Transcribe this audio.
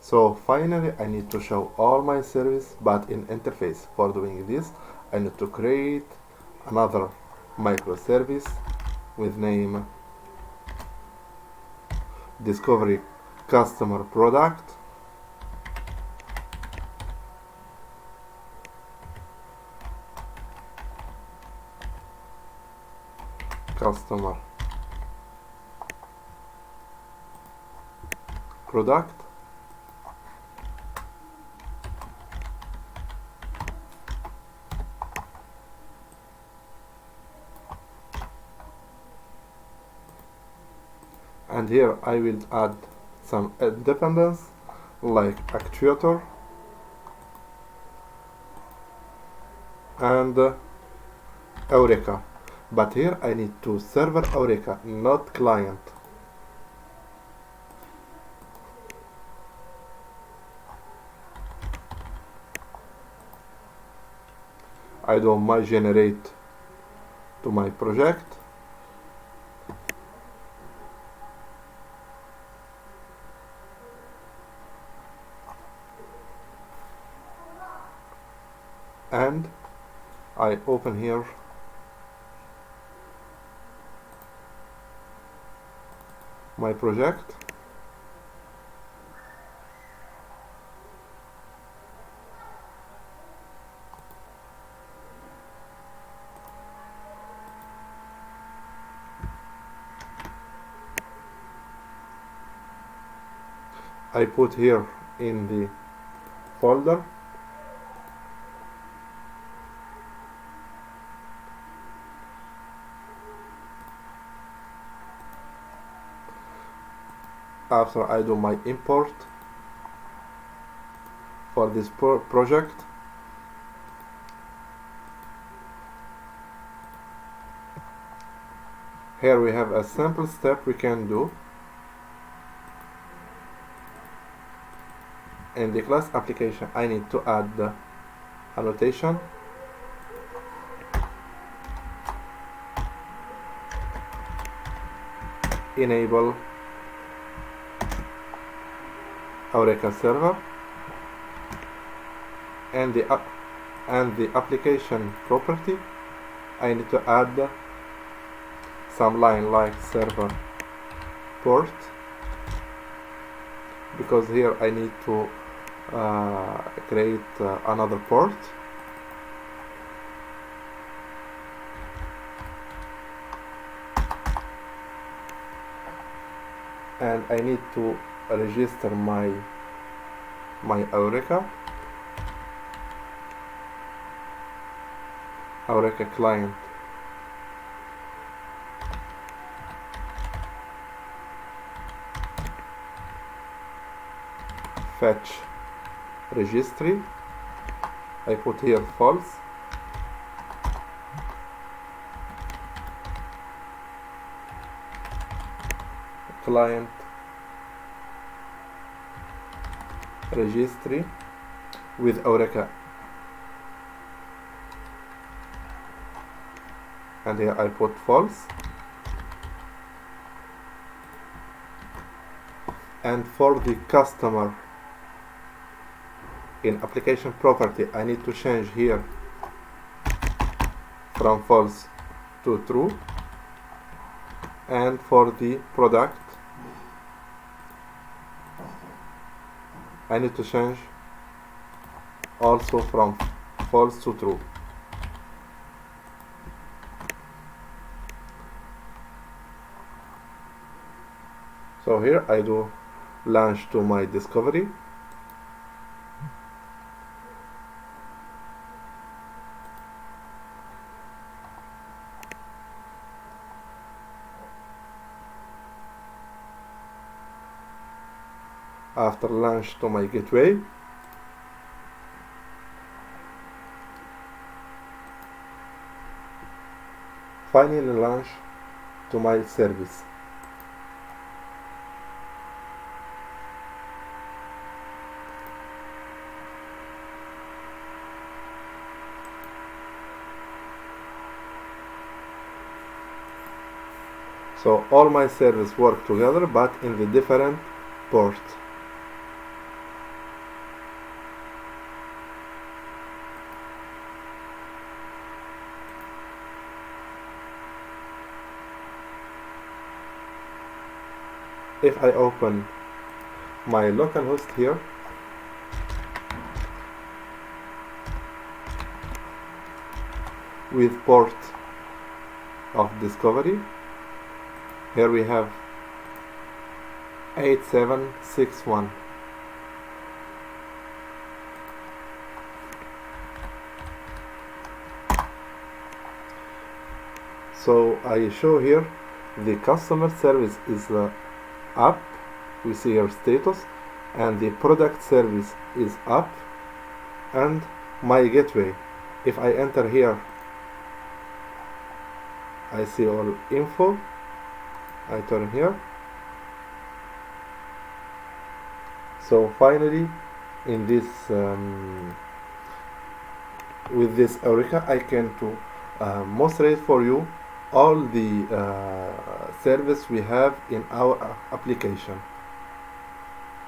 So finally I need to show all my service but in interface. For doing this I need to create another microservice with name discovery customer product customer product and here I will add some independence like actuator and Eureka, but here I need to server Eureka, not client. I do my generate to my project and I open here my project I put here in the folder after I do my import for this project here we have a simple step we can do in the class application. I need to add the annotation enable Eureka server and the application property. I need to add some line like server port because here I need to create another port and I need to register my Eureka client fetch registry. I put here false client registry with Eureka and here I put false and for the customer in application property I need to change here from false to true and for the product I need to change also from false to true. So here I do launch to my discovery after launch to my gateway finally launch to my service. So all my services work together but in the different ports. if I open my localhost here, with port of discovery, here we have 8761. So I show here the customer service is up, we see your status, and the product service is up, and my gateway, if I enter here, I see all info. I turn here. So finally, in this with this Eureka, I can to demonstrate for you all the service we have in our application.